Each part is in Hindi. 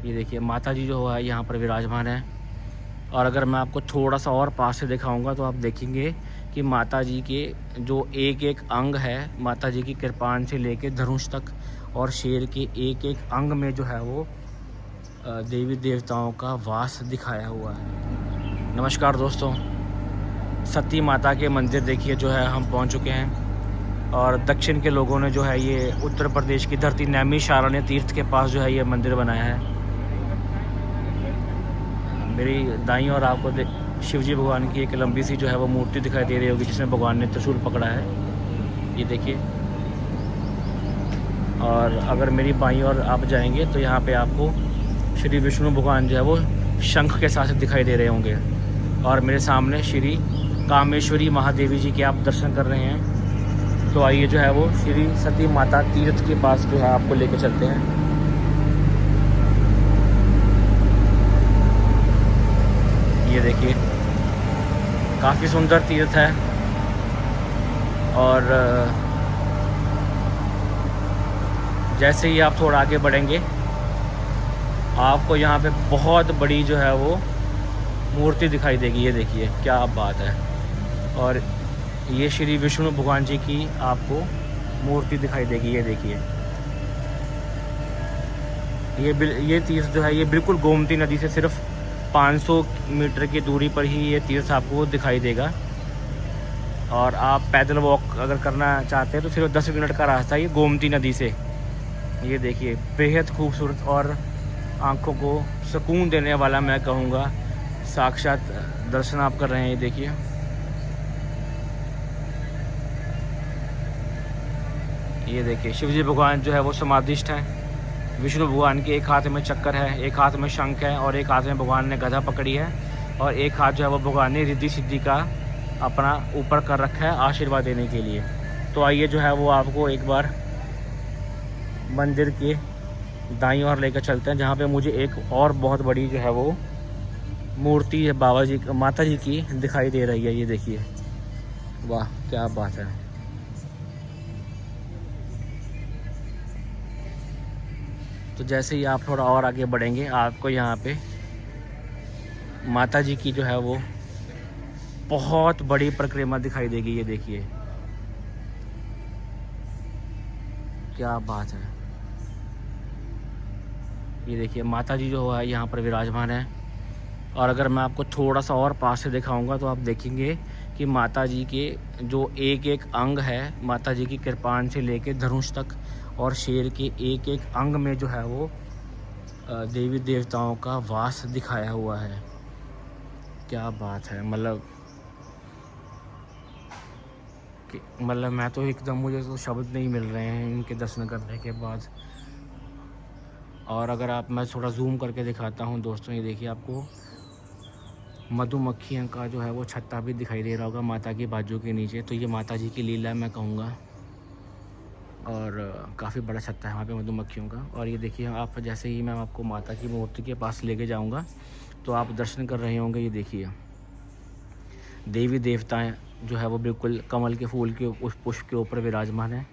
ये देखिए माता जी जो है यहाँ पर विराजमान है। और अगर मैं आपको थोड़ा सा और पास से दिखाऊंगा तो आप देखेंगे कि माता जी के जो एक एक अंग है, माता जी की कृपाण से लेके धनुष तक और शेर के एक एक अंग में जो है वो देवी देवताओं का वास दिखाया हुआ है। नमस्कार दोस्तों, सती माता के मंदिर देखिए जो है हम पहुंच चुके हैं। और दक्षिण के लोगों ने जो है ये उत्तर प्रदेश की धरती नैमिषारण्य तीर्थ के पास जो है ये मंदिर बनाया है। मेरी दाईं और आपको शिवजी भगवान की एक लंबी सी जो है वो मूर्ति दिखाई दे रही होगी जिसमें भगवान ने त्रिशूल पकड़ा है, ये देखिए। और अगर मेरी बाईं ओर आप जाएंगे तो यहाँ पे आपको श्री विष्णु भगवान जो है वो शंख के साथ दिखाई दे रहे होंगे। और मेरे सामने श्री कामेश्वरी महादेवी जी के आप दर्शन कर रहे हैं। तो आइए जो है वो श्री सती माता तीर्थ के पास जो है आपको लेके चलते हैं। ये देखिए काफ़ी सुंदर तीर्थ है। और जैसे ही आप थोड़ा आगे बढ़ेंगे आपको यहाँ पे बहुत बड़ी जो है वो मूर्ति दिखाई देगी। ये देखिए क्या बात है। और ये श्री विष्णु भगवान जी की आपको मूर्ति दिखाई देगी। ये देखिए ये तीर्थ जो है ये बिल्कुल गोमती नदी से सिर्फ 500 मीटर की दूरी पर ही ये तीर्थ आपको दिखाई देगा। और आप पैदल वॉक अगर करना चाहते हैं तो सिर्फ 10 मिनट का रास्ता है ये गोमती नदी से। ये देखिए बेहद खूबसूरत और आँखों को सुकून देने वाला, मैं कहूँगा, साक्षात दर्शन आप कर रहे हैं। ये देखिए शिवजी भगवान जो है वो समाधिष्ठ हैं। विष्णु भगवान के एक हाथ में चक्कर है, एक हाथ में शंख है और एक हाथ में भगवान ने गदा पकड़ी है। और एक हाथ जो है वो भगवान ने रिद्धि सिद्धि का अपना ऊपर कर रखा है आशीर्वाद देने के लिए। तो आइए जो है वो आपको एक बार मंदिर के दाईं ओर लेकर चलते हैं जहाँ पे मुझे एक और बहुत बड़ी जो है वो मूर्ति है बाबा जी माता जी की दिखाई दे रही है। ये देखिए वाह क्या बात है। तो जैसे ही आप थोड़ा और आगे बढ़ेंगे आपको यहाँ पे माता जी की जो है वो बहुत बड़ी परिक्रमा दिखाई देगी। ये देखिए क्या बात है। ये देखिए माता जी जो है यहाँ पर विराजमान है। और अगर मैं आपको थोड़ा सा और पास से दिखाऊंगा तो आप देखेंगे कि माता जी के जो एक एक अंग है, माता जी की कृपाण से लेके धनुष तक और शेर के एक एक अंग में जो है वो देवी देवताओं का वास दिखाया हुआ है। क्या बात है। मतलब मैं तो एकदम, मुझे तो शब्द नहीं मिल रहे हैं इनके दर्शन करने के बाद। और अगर आप, मैं थोड़ा जूम करके दिखाता हूँ दोस्तों, ये देखिए आपको मधुमक्खियों का जो है वो छत्ता भी दिखाई दे रहा होगा माता की बाजू के नीचे। तो ये माता जी की लीला मैं कहूँगा। और काफ़ी बड़ा छत्ता है वहाँ पे मधुमक्खियों का। और ये देखिए आप, जैसे ही मैं आपको माता की मूर्ति के पास लेके जाऊँगा तो आप दर्शन कर रहे होंगे। ये देखिए देवी देवताएं जो है वो बिल्कुल कमल के फूल के उस पुष्प के ऊपर विराजमान है।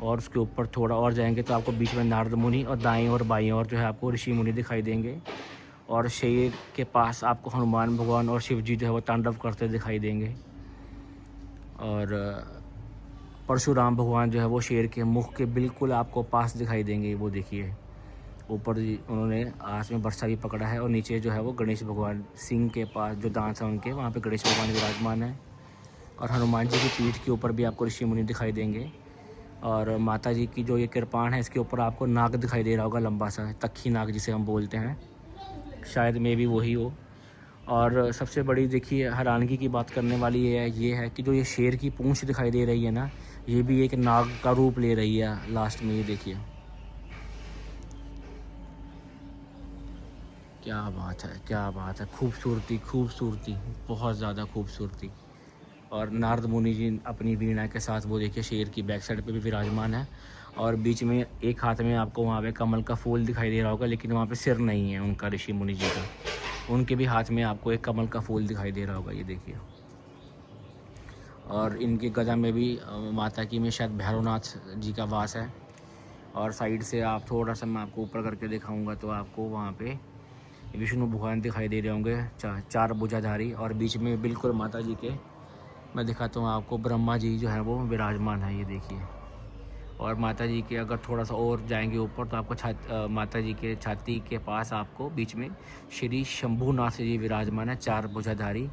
और उसके ऊपर थोड़ा और जाएंगे तो आपको बीच में नारद मुनि और दाएं और बाएं और जो है आपको ऋषि मुनि दिखाई देंगे। और शेर के पास आपको हनुमान भगवान और शिव जी जो है वो तांडव करते दिखाई देंगे। और परशुराम भगवान जो है वो शेर के मुख के बिल्कुल आपको पास दिखाई देंगे। वो देखिए ऊपर उन्होंने हाथ में बरसा भी पकड़ा है। और नीचे जो है वो गणेश भगवान सिंह के पास जो दांत है उनके, वहाँ पे गणेश भगवान विराजमान है। और हनुमान जी की पीठ के ऊपर भी आपको ऋषि मुनि दिखाई देंगे। और माता जी की जो ये कृपाण है इसके ऊपर आपको नाग दिखाई दे रहा होगा, लंबा सा तक्खी नाग जिसे हम बोलते हैं, शायद मे भी वही हो। और सबसे बड़ी देखिए हैरानगी की बात करने वाली ये है कि जो ये शेर की पूंछ दिखाई दे रही है ना, ये भी एक नाग का रूप ले रही है लास्ट में। ये देखिए क्या बात है, क्या बात है। खूबसूरती बहुत ज़्यादा खूबसूरती। और नारद मुनि जी अपनी वीणा के साथ वो देखिए शेर की बैक साइड पे भी विराजमान है। और बीच में एक हाथ में आपको वहाँ पे कमल का फूल दिखाई दे रहा होगा, लेकिन वहाँ पे सिर नहीं है उनका, ऋषि मुनि जी का। उनके भी हाथ में आपको एक कमल का फूल दिखाई दे रहा होगा। ये देखिए और इनके गदा में भी माता की में शायद भैरवनाथ जी का वास है। और साइड से आप थोड़ा सा मैं आपको ऊपर करके दिखाऊंगा तो आपको वहाँ पे विष्णु भगवान दिखाई दे रहे होंगे, चार भुजाधारी। और बीच में बिल्कुल माता जी के मैं दिखाता हूँ आपको, ब्रह्मा जी जो है वो विराजमान है, ये देखिए। और माता जी के अगर थोड़ा सा और जाएंगे ऊपर तो आपको माता जी के छाती के पास आपको बीच में श्री शंभुनाथ जी विराजमान है, चार भुजाधारी।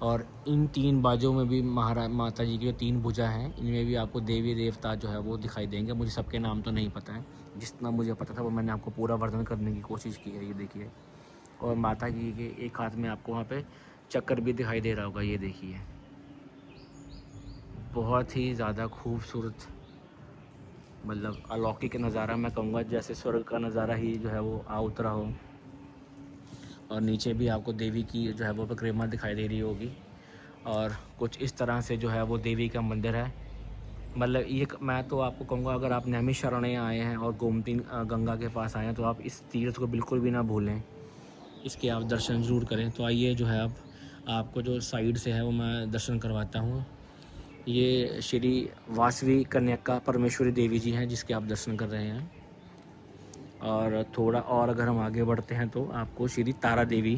और इन तीन बाजों में भी माता जी की जो तीन भुजा हैं, इनमें भी आपको देवी देवता जो है वो दिखाई देंगे। मुझे सबके नाम तो नहीं पता है, जितना मुझे पता था वो मैंने आपको पूरा वर्णन करने की कोशिश की है, ये देखिए। और माता जी के एक हाथ में आपको वहाँ पे चक्कर भी दिखाई दे रहा होगा, ये देखिए। बहुत ही ज़्यादा खूबसूरत, मतलब अलौकिक नज़ारा मैं कहूँगा, जैसे स्वर्ग का नज़ारा ही जो है वो आ उतरा हो। और नीचे भी आपको देवी की जो है वो परिक्रमा दिखाई दे रही होगी। और कुछ इस तरह से जो है वो देवी का मंदिर है। मतलब ये मैं तो आपको कहूँगा, अगर आप नैमिषारण्य आए हैं और गोमती गंगा के पास आए हैं तो आप इस तीर्थ को बिल्कुल भी ना भूलें, इसके आप दर्शन ज़रूर करें। तो आइए जो है अब आपको जो साइड से है वो मैं दर्शन करवाता हूँ। ये श्री वासवी कन्यका परमेश्वरी देवी जी हैं जिसके आप दर्शन कर रहे हैं। और थोड़ा और अगर हम आगे बढ़ते हैं तो आपको श्री तारा देवी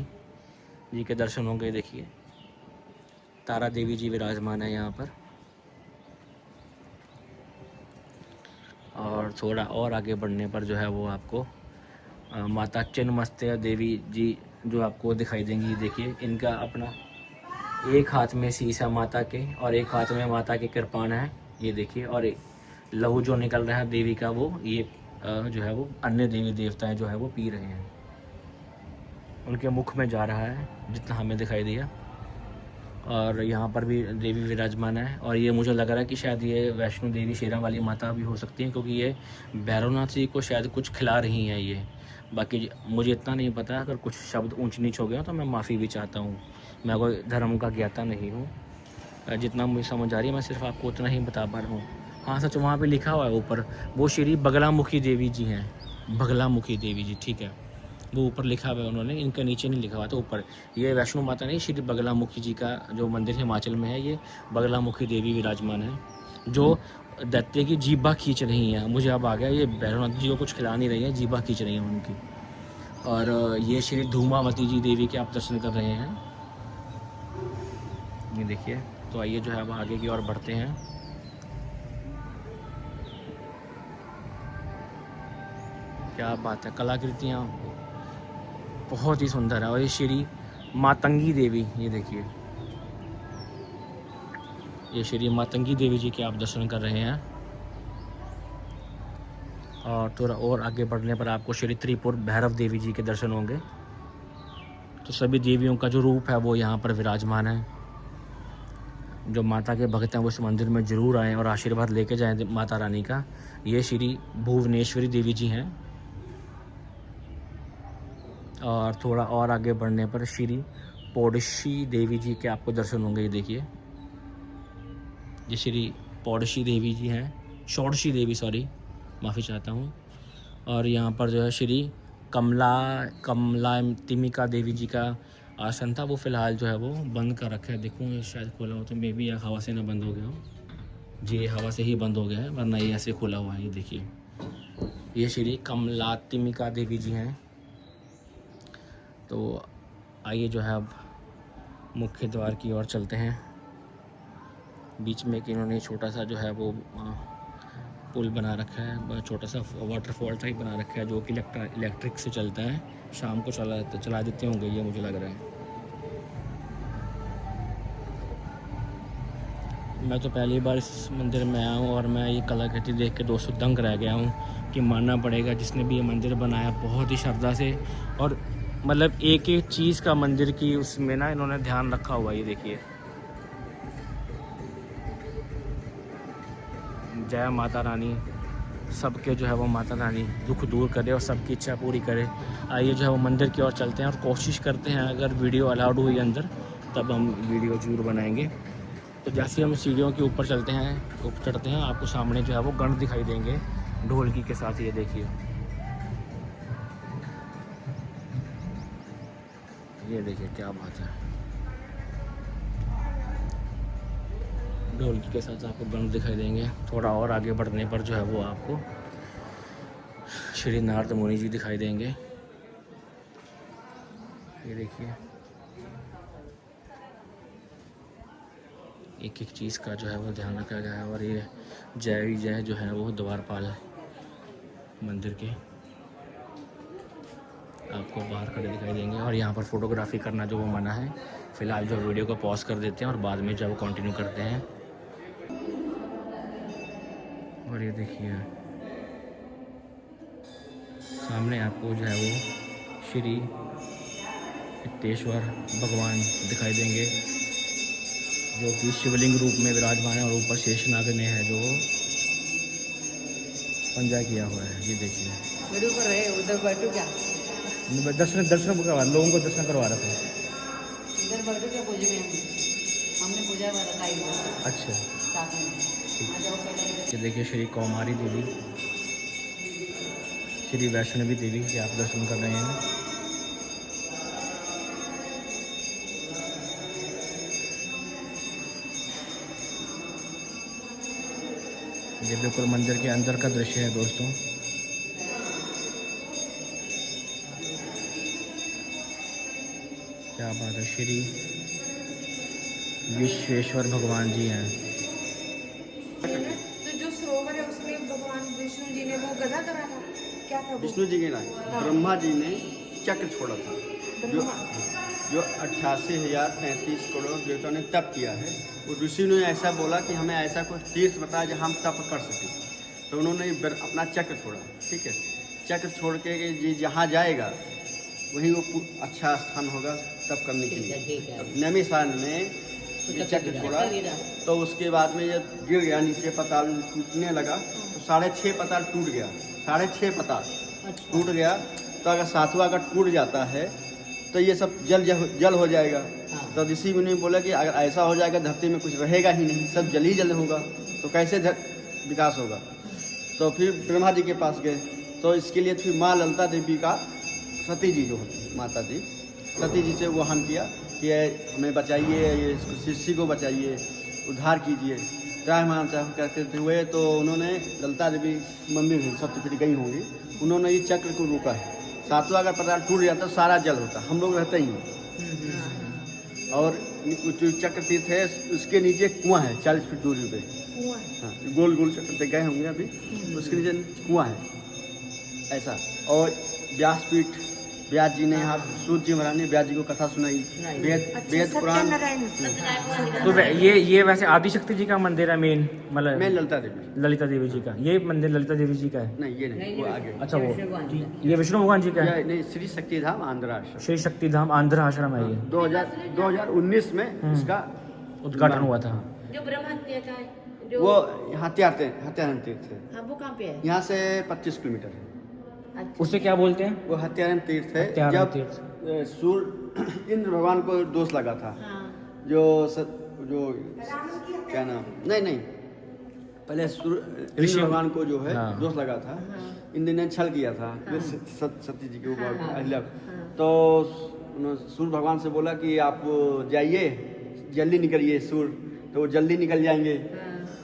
जी के दर्शन होंगे। देखिए, तारा देवी जी विराजमान है यहाँ पर। और थोड़ा और आगे बढ़ने पर जो है वो आपको माता चिन्मस्त्या देवी जी जो आपको दिखाई देंगी। देखिए, इनका अपना एक हाथ में शीशा माता के और एक हाथ में माता के कृपाण है, ये देखिए। और लहू जो निकल रहा है देवी का, वो ये जो है वो अन्य देवी देवताएं जो है वो पी रहे हैं, उनके मुख में जा रहा है जितना हमें दिखाई दिया। और यहाँ पर भी देवी विराजमान है। और ये मुझे लग रहा है कि शायद ये वैष्णो देवी शेरा वाली माता भी हो सकती हैं, क्योंकि ये भैरवनाथ जी को शायद कुछ खिला रही हैं ये। बाकी मुझे इतना नहीं पता, अगर कुछ शब्द ऊंच नीच हो गया तो मैं माफ़ी भी चाहता हूँ, मैं कोई धर्म का ज्ञाता नहीं हूँ। जितना मुझे समझ आ रही है मैं सिर्फ आपको उतना ही बता पा रहा हूँ। हाँ सच, वहाँ पे लिखा हुआ है ऊपर, वो श्री बगलामुखी देवी जी हैं, बगलामुखी देवी जी, ठीक है, वो ऊपर लिखा हुआ है उन्होंने, इनका नीचे नहीं लिखा हुआ था ऊपर। ये वैष्णो माता नहीं, श्री बगलामुखी जी का जो मंदिर हिमाचल में है, ये बगलामुखी देवी विराजमान है, जो दैत्य की जीभा खींच रही हैं। मुझे अब आ गया, ये भैरवनाथ जी को कुछ खिला नहीं रही हैं, जीभा खींच रही हैं उनकी। और ये श्री धूमावती जी देवी के आप दर्शन कर रहे हैं, ये देखिए। तो आइए जो है अब आगे की ओर बढ़ते हैं। क्या बात है, कलाकृतियाँ बहुत ही सुंदर है। और ये श्री मातंगी देवी, ये देखिए, ये श्री मातंगी देवी जी के आप दर्शन कर रहे हैं। और थोड़ा और आगे बढ़ने पर आपको श्री त्रिपुर भैरव देवी जी के दर्शन होंगे। तो सभी देवियों का जो रूप है वो यहाँ पर विराजमान है। जो माता के भक्त हैं वो इस मंदिर में ज़रूर आएँ और आशीर्वाद लेके जाएँ माता रानी का। ये श्री भुवनेश्वरी देवी जी हैं। और थोड़ा और आगे बढ़ने पर श्री पौड़शी देवी जी के आपको दर्शन होंगे, ये देखिए। ये श्री पौड़शी देवी जी हैं, षोडशी देवी, सॉरी, माफ़ी चाहता हूँ। और यहाँ पर जो है श्री कमलातिमिका देवी जी का आसन था, वो फ़िलहाल जो है वो बंद कर रखा है। देखूँ ये शायद खोला हो तो मे बी या हवा से ना बंद हो गया हो। जी, ये हवा से ही बंद हो गया है, वरना ये ऐसे खुला हुआ है, ये देखिए। ये श्री कमलातिमिका देवी जी हैं। तो आइए जो है अब मुख्य द्वार की ओर चलते हैं। बीच में कि इन्होंने छोटा सा जो है वो पुल बना रखा है, छोटा सा वाटरफॉल टाइप बना रखा है, जो कि इलेक्ट्रिक से चलता है। शाम को चला देते होंगे ये, मुझे लग रहा है। मैं तो पहली बार इस मंदिर में आया हूँ और मैं ये कलाकृति देख के दोस्तों दंग रह गया हूँ कि मानना पड़ेगा, जिसने भी ये मंदिर बनाया बहुत ही श्रद्धा से, और मतलब एक एक चीज़ का मंदिर की उसमें ना इन्होंने ध्यान रखा हुआ है, ये देखिए। जय माता रानी, सबके जो है वो माता रानी दुख दूर करे और सबकी इच्छा पूरी करे। आइए जो है वो मंदिर की ओर चलते हैं और कोशिश करते हैं, अगर वीडियो अलाउड हुई अंदर तब हम वीडियो ज़रूर बनाएंगे। तो जैसे हम सीढ़ियों के ऊपर चढ़ते हैं, आपको सामने जो है वो गण दिखाई देंगे ढोलकी के साथ, ये देखिए। ये देखिए क्या बात है, ढोलकी के साथ आपको गण दिखाई देंगे। थोड़ा और आगे बढ़ने पर जो है वो आपको श्री नारद मुनि जी दिखाई देंगे। ये देखिए एक एक चीज़ का जो है वो ध्यान रखा गया है। और ये जय विजय जो है वो द्वारपाल मंदिर के आपको बाहर खड़े दिखाई देंगे। और यहाँ पर फोटोग्राफी करना जो वो मना है। फ़िलहाल जो वीडियो को पॉज कर देते हैं और बाद में जब कंटिन्यू करते हैं। और ये देखिए सामने आपको जो है वो श्री सिद्धेश्वर भगवान दिखाई देंगे जो कि शिवलिंग रूप में विराजमान है और ऊपर शेषनाग में है जो पंजा किया हुआ है। ये देखिए उधर बैठो क्या? दर्शन करवा लोगों को दर्शन करवा रहे थे। इधर बैठो क्या पूजा में? हमने पूजा में रखा ही। अच्छा साथ में ये देखिए श्री कौमारी देवी, श्री वैष्णवी देवी के आप दर्शन कर रहे हैं। ये बिल्कुल मंदिर के अंदर का दृश्य है दोस्तों। क्या बात है, श्री विश्वेश्वर भगवान जी हैं। तो जो सरोवर है उसमें भगवान विष्णु जी ने वो गदा करा था, क्या था वो? विष्णु जी के नहीं, ब्रह्मा जी ने चक्र छोड़ा था जो 88,033 करोड़ देवताओं ने तप किया है। वो ऋषि ने ऐसा बोला कि हमें ऐसा कुछ तीर्थ बताया जहाँ हम तप कर सकें, तो उन्होंने अपना चक्र छोड़ा। ठीक है, चक्र छोड़ के जी जहाँ जाएगा वहीं वो अच्छा स्थान होगा तप करने के लिए। नैमिषारण्य में ये चक्र छोड़ा तो उसके बाद में जब गिर गया नीचे, पताल टूटने लगा तो 6.5 पताल टूट गया। 6.5 पताल टूट गया। तो अगर 7वां अगर टूट जाता है तो ये सब जल हो जाएगा। तो ऋषि मुनि बोला कि अगर ऐसा हो जाएगा धरती में कुछ रहेगा ही नहीं, सब जल ही जल होगा, तो कैसे विकास होगा। तो फिर ब्रह्मा जी के पास गए। तो इसके लिए फिर माँ ललिता देवी का सती जी जो होती है माता जी, सती जी से वाहन किया कि हमें बचाइए, ये सृष्टि को बचाइए, उद्धार कीजिए, त्रायमान करते हुए। तो उन्होंने ललिता देवी मम्मी सत्यपीठ गई होंगी, उन्होंने ये चक्र को रोका है। 7वां अगर पताल टूट जाता तो सारा जल होता, हम लोग रहते ही हैं। और जो चक्र तीर्थ है उसके नीचे कुआं है 40 फीट दूरी पे। हाँ, गोल गोल चक्र पे गए होंगे अभी, उसके नीचे कुआं है ऐसा। और व्यासपीठ, व्यास जी ने यहाँ सूर्य जी महाराज ने व्यास जी को कथा सुनाई, वेद पुराण। तो ये वैसे आदिशक्ति जी का मंदिर है मेन, मतलब मैं ललिता देवी जी का। ये मंदिर ललिता देवी जी का है? नहीं, ये नहीं, वो आगे। अच्छा, वो ये विष्णु भगवान जी का है? नहीं, श्री शक्तिधाम आंध्र आश्रम। श्री शक्तिधाम आंध्र आश्रम है ये। 2019 में इसका उद्घाटन हुआ था। जो ब्रह्म हत्या का है वो हत्यारण तीर्थ है। हाँ, वो कहाँ पे है? यहाँ से 25 किलोमीटर है। उसे क्या बोलते हैं? वो हत्यारण तीर्थ है। हत्यारण तीर्थ। सूर्य इंद्र भगवान को दोष लगा था। जो क्या नाम, नहीं पहले इंद्र भगवान को जो है दोष लगा था। इंद्र ने छल किया था सती जी के ऊपर अहिल्या। तो सूर्य भगवान से बोला कि आप जाइए, जल्दी निकलिए सूर्य। तो वो जल्दी निकल जाएंगे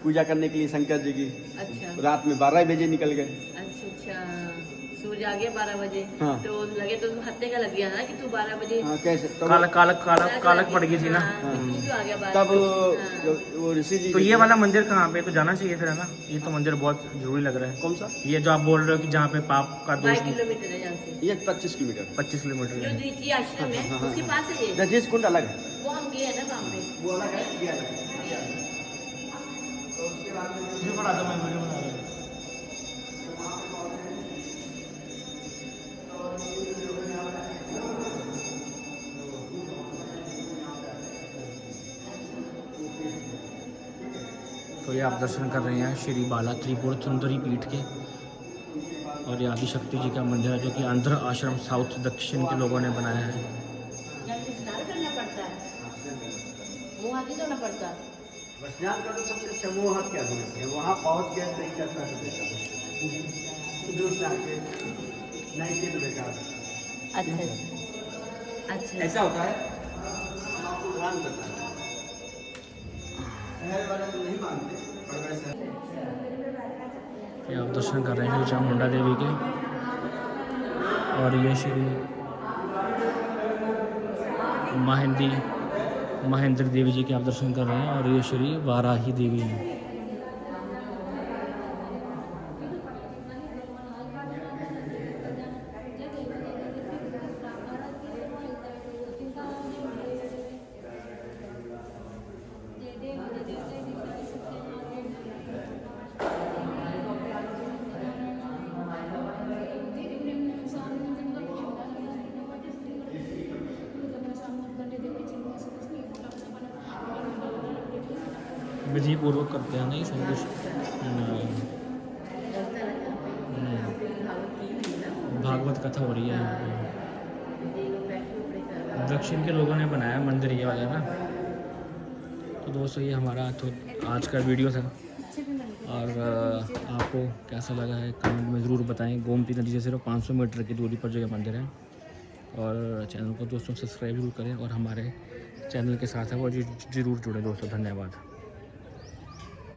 पूजा करने के लिए शंकर जी की। अच्छा। रात में 12 बजे निकल गए। अच्छा, सूर्य आ गया 12 बजे। हाँ। तो लगे तो हत्या का लग गया ना कि तू 12 बजे। हाँ, कैसे तो कालक पड़ गई थी ना। तू आ गया 12 तब बजे। वो ऋषि जी। तो ये वाला मंदिर कहाँ पे? तो जाना चाहिए फिर, है ना? ये तो मंदिर बहुत जरूरी लग रहा है। कौन सा? ये जो आप बोल रहे हो कि जहाँ पे पाप का दोष 22 किलोमीटर है यहाँ से। ये 25 किलोमीटर। 25 किलोमीटर जो है। द्वितीय आश्रम है उसके पास है ये। रजनीश कुंड अलग है, वो हम गए हैं ना वहाँ पे। वो अलग है, ये अलग है। तो ये आप दर्शन कर रहे हैं श्री बाला त्रिपुर सुंदरी पीठ के। और ये आदिशक्ति जी का मंदिर है जो कि आंध्र आश्रम साउथ दक्षिण के लोगों ने बनाया है। स्नान करना पड़ता है, मुँह हाथ नहीं धोना पड़ता। स्नान का तो सबसे अच्छा मुँह हाथ क्या धोना चाहिए। वहाँ पहुँच गया तो ही करता है दूसरा के नहीं के बेकार। अच्छा ऐसा होता है, हम आपको ध्यान देता है। शहर वाले तो नहीं मानते, पर वैसे ये आप दर्शन कर रहे हैं चामुंडा देवी के। और ये श्री महेंद्र देवी जी के आप दर्शन कर रहे हैं और ये श्री वाराही देवी हैं। विधि पूर्वक करते हैं नहीं सब कुछ। भागवत कथा हो रही है यहाँ पे। दक्षिण के लोगों ने बनाया मंदिर ये वाला ना। तो दोस्तों ये हमारा तो आज का वीडियो था और आपको कैसा लगा है कमेंट में ज़रूर बताएं। गोमती नदी से सिर्फ 500 मीटर की दूरी पर जो ये मंदिर है। और चैनल को दोस्तों सब्सक्राइब जरूर करें और हमारे चैनल के साथ है वो ज़रूर जुड़े दोस्तों। धन्यवाद।